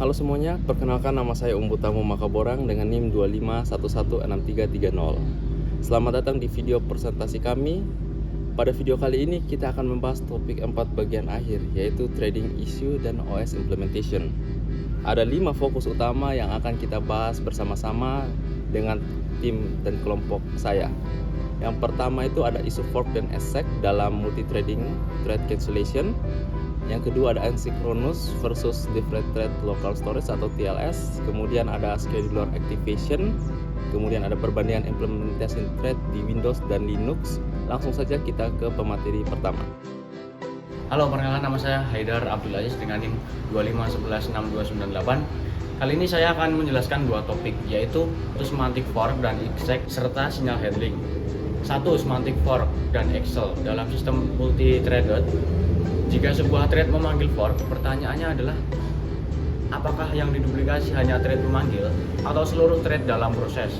Halo semuanya, perkenalkan nama saya Umbutamu Makaborang dengan NIM 25116330. Selamat datang di video presentasi kami. Pada video kali ini kita akan membahas topik 4 bagian akhir, yaitu trading issue dan OS implementation. Ada 5 fokus utama yang akan kita bahas bersama-sama dengan tim dan kelompok saya. Yang pertama itu ada isu fork dan async dalam multi trading trade cancellation. Yang kedua ada asynchronous versus different thread local storage atau TLS. Kemudian ada scheduler activation. Kemudian ada perbandingan implementation thread di Windows dan Linux. Langsung saja kita ke pemateri pertama. Halo, perkenalkan nama saya Haidar Abdul Aziz dengan NIM 25116298. Kali ini saya akan menjelaskan dua topik, yaitu semantic fork dan exec serta sinyal handling. Satu, semantic fork dan excel dalam sistem multi-threaded. Jika sebuah thread memanggil fork, pertanyaannya adalah apakah yang diduplikasi hanya thread memanggil atau seluruh thread dalam proses?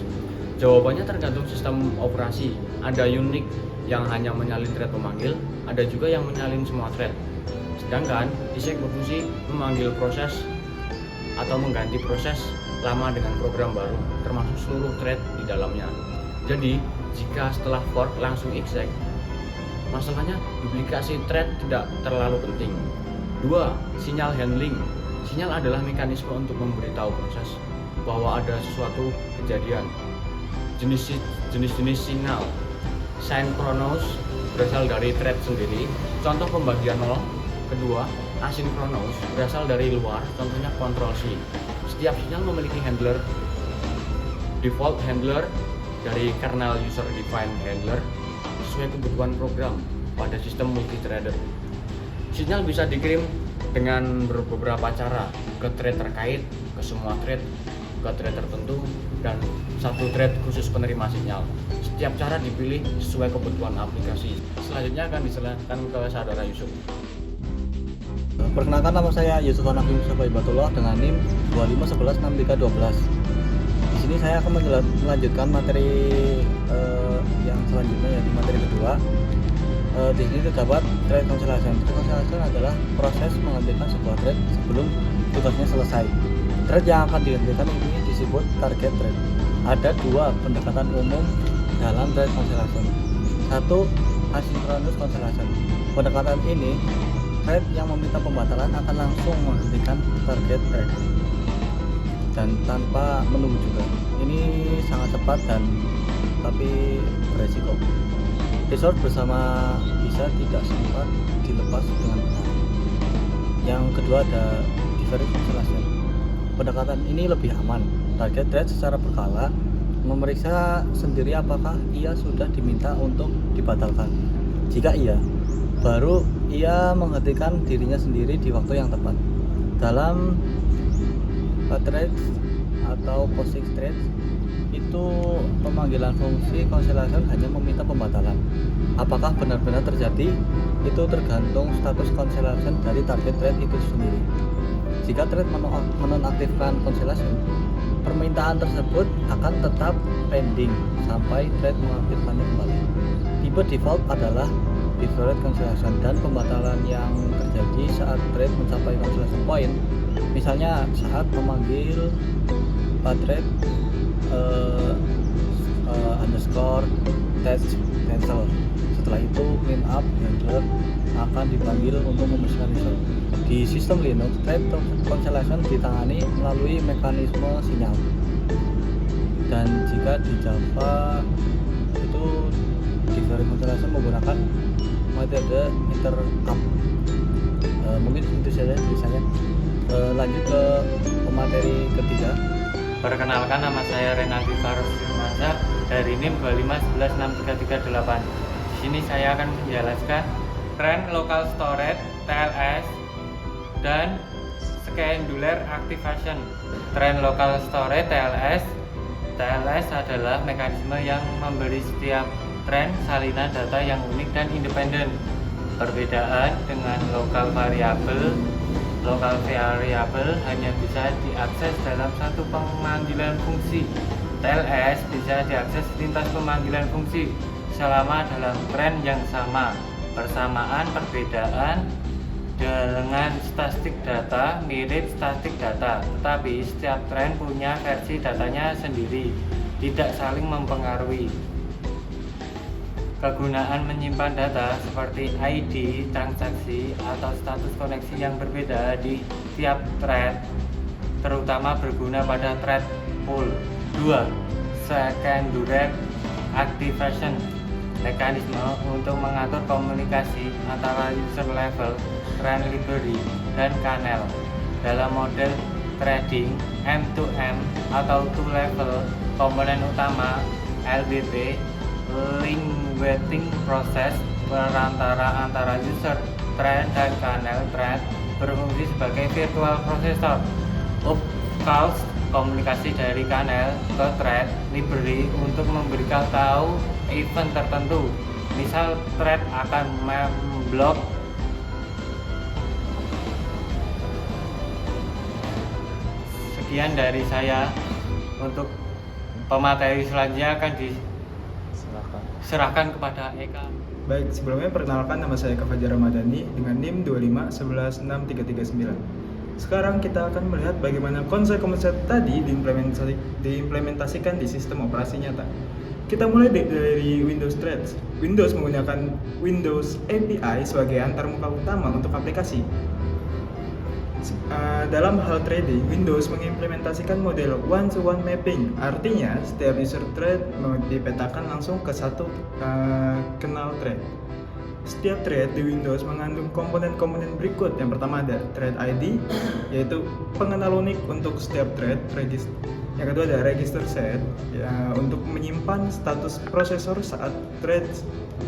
Jawabannya tergantung sistem operasi. Ada Unix yang hanya menyalin thread memanggil, ada juga yang menyalin semua thread. Sedangkan exec berfungsi memanggil proses atau mengganti proses lama dengan program baru, termasuk seluruh thread di dalamnya. Jadi, jika setelah fork langsung exec, masalahnya duplikasi thread tidak terlalu penting. 2. Sinyal handling. Sinyal adalah mekanisme untuk memberitahu proses bahwa ada sesuatu kejadian. Jenis-jenis sinyal synchronous berasal dari thread sendiri, contoh pembagian 0. Kedua, asynchronous berasal dari luar, contohnya control C. Setiap sinyal memiliki handler, default handler dari kernel user defined handler sesuai kebutuhan program pada sistem multi-threaded. Sinyal bisa dikirim dengan beberapa cara, ke thread terkait, ke semua thread, ke thread tertentu, dan satu thread khusus penerima sinyal. Setiap cara dipilih sesuai kebutuhan aplikasi. Selanjutnya akan diserahkan ke saudara Yusuf. Perkenalkan, nama saya Yusuf Anafi Musabaibatullah dengan NIM 25116312. Di sini saya akan melanjutkan materi yang selanjutnya, yaitu materi kedua. Di sini terdapat thread cancellation. Thread cancellation adalah proses menghentikan sebuah thread sebelum tugasnya selesai. Thread yang akan dihentikan ini disebut target thread. Ada dua pendekatan umum dalam thread cancellation. Satu, asynchronous cancellation. Pendekatan ini, thread yang meminta pembatalan akan langsung menghentikan target thread dan tanpa menunggu juga. Ini sangat cepat dan tapi beresiko. Resource bersama bisa tidak sempat dilepas dengan benar. Yang kedua ada different cancellation. Pendekatan ini lebih aman. Target thread secara berkala memeriksa sendiri apakah ia sudah diminta untuk dibatalkan. Jika iya, baru ia menghentikan dirinya sendiri di waktu yang tepat. Dalam thread atau POSIX thread itu pemanggilan fungsi cancellation hanya meminta pembatalan. Apakah benar-benar terjadi? Itu tergantung status cancellation dari target thread itu sendiri. Jika thread menonaktifkan cancellation, permintaan tersebut akan tetap pending sampai thread mengaktifkannya kembali. Tipe default adalah deferred cancellation dan pembatalan yang terjadi saat thread mencapai cancellation point. Misalnya saat memanggil thread underscore test cancel. Setelah itu clean up handler akan dipanggil untuk membersihkan result. Di sistem Linux, thread cancellation ditangani melalui mekanisme sinyal. Dan jika di Java itu different cancellation menggunakan metode interrupt. Mungkin itu saja tulisannya. Lanjut ke pemateri ketiga. Perkenalkan, nama saya Renaldi Farus Firmansyah dari NIM 251163338. Di sini saya akan menjelaskan trend local storage TLS dan scheduler activation. Trend local storage TLS adalah mekanisme yang memberi setiap trend salinan data yang unik dan independen. Perbedaan dengan local variable hanya bisa diakses dalam satu pemanggilan fungsi. TLS bisa diakses lintas pemanggilan fungsi selama dalam trend yang sama. Persamaan perbedaan dengan static data mirip static data, tetapi setiap tren punya versi datanya sendiri, tidak saling mempengaruhi. Kegunaan menyimpan data seperti ID, transaksi, atau status koneksi yang berbeda di tiap thread terutama berguna pada thread pool. 2. Secondary activation, mekanisme untuk mengatur komunikasi antara user level, trend library, dan kanal. Dalam model trading M2M atau two level, komponen utama LBP, link waiting proses perantara antara user trend dan kanal trend, berfungsi sebagai virtual processor. Up calls, komunikasi dari kanal ke thread library untuk memberitahu event tertentu. Misal thread akan memblok. Sekian dari saya. Untuk pemateri selanjutnya akan diserahkan kepada Eka. Baik, sebelumnya perkenalkan, nama saya Eka Fajar Ramadhani dengan NIM 25116339. Sekarang kita akan melihat bagaimana konsep-konsep tadi diimplementasikan di sistem operasi nyata. Kita mulai dari Windows Threads. Windows menggunakan Windows API sebagai antarmuka utama untuk aplikasi. Dalam hal trading, Windows mengimplementasikan model one-to-one mapping. Artinya, setiap user thread dipetakan langsung ke satu kenal thread. Setiap thread di Windows mengandung komponen-komponen berikut. Yang pertama ada thread ID, yaitu pengenal unik untuk setiap thread. Yang kedua ada register set, ya, untuk menyimpan status prosesor saat thread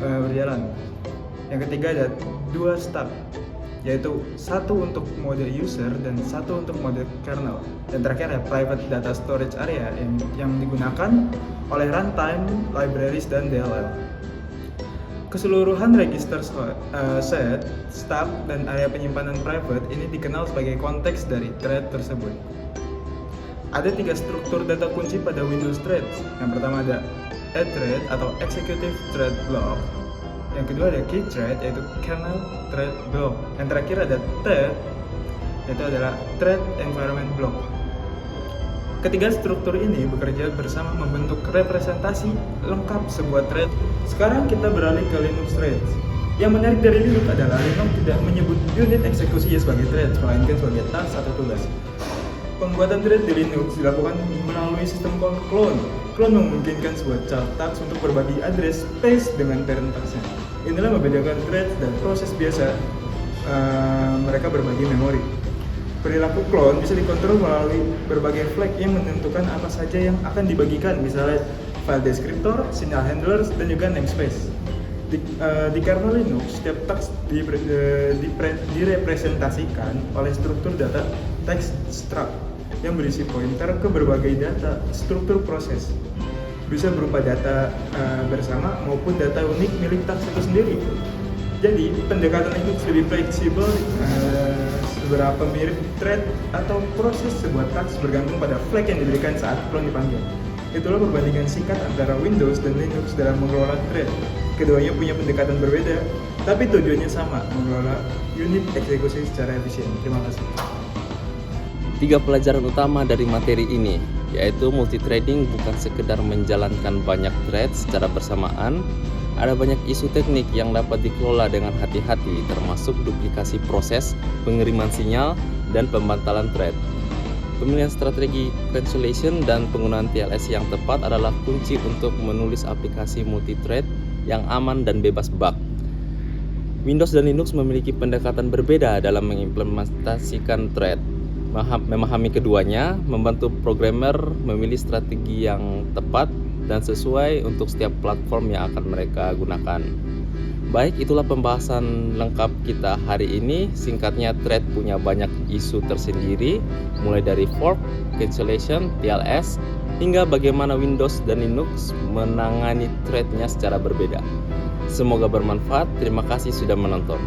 berjalan. Yang ketiga ada dua stub, yaitu satu untuk mode user dan satu untuk mode kernel. Dan terakhir ada private data storage area yang digunakan oleh runtime, libraries, dan DLL. Keseluruhan register set, stub, dan area penyimpanan private ini dikenal sebagai konteks dari thread tersebut. Ada 3 struktur data kunci pada Windows Threads. Yang pertama ada a thread atau executive thread block. Yang kedua ada key thread, yaitu kernel thread block. Yang terakhir ada thread, yaitu adalah thread environment block. Ketiga struktur ini bekerja bersama membentuk representasi lengkap sebuah thread. Sekarang kita beralih ke Linux Threads. Yang menarik dari Linux adalah Linux tidak menyebut unit eksekusinya sebagai thread, melainkan sebagai task atau tugas. Pembuatan thread di Linux dilakukan melalui sistem clone. Clone memungkinkan sebuah child task untuk berbagi address space dengan parent tasknya. Inilah membedakan thread dan proses biasa mereka berbagi memori. Perilaku clone bisa dikontrol melalui berbagai flag yang menentukan apa saja yang akan dibagikan, misalnya file descriptor, sinyal handlers, dan juga namespace. Di kernel Linux, setiap task direpresentasikan oleh struktur data text struct yang berisi pointer ke berbagai data struktur proses. Bisa berupa data bersama maupun data unik milik task itu sendiri. Jadi, pendekatan Linux lebih fleksibel, seberapa mirip thread atau proses sebuah task bergantung pada flag yang diberikan saat clone dipanggil. Itulah perbandingan singkat antara Windows dan Linux dalam mengelola thread. Keduanya punya pendekatan berbeda, tapi tujuannya sama, mengelola unit eksekusi secara efisien. Terima kasih. 3 pelajaran utama dari materi ini, yaitu multithreading bukan sekedar menjalankan banyak thread secara bersamaan. Ada banyak isu teknik yang dapat dikelola dengan hati-hati, termasuk duplikasi proses, pengiriman sinyal, dan pembantalan thread. Pemilihan strategi cancellation dan penggunaan TLS yang tepat adalah kunci untuk menulis aplikasi multithread yang aman dan bebas bug. Windows dan Linux memiliki pendekatan berbeda dalam mengimplementasikan thread. Memahami keduanya membantu programmer memilih strategi yang tepat dan sesuai untuk setiap platform yang akan mereka gunakan. Baik, itulah pembahasan lengkap kita hari ini. Singkatnya, thread punya banyak isu tersendiri, mulai dari fork, cancellation, TLS, hingga bagaimana Windows dan Linux menangani threadnya secara berbeda. Semoga bermanfaat. Terima kasih sudah menonton.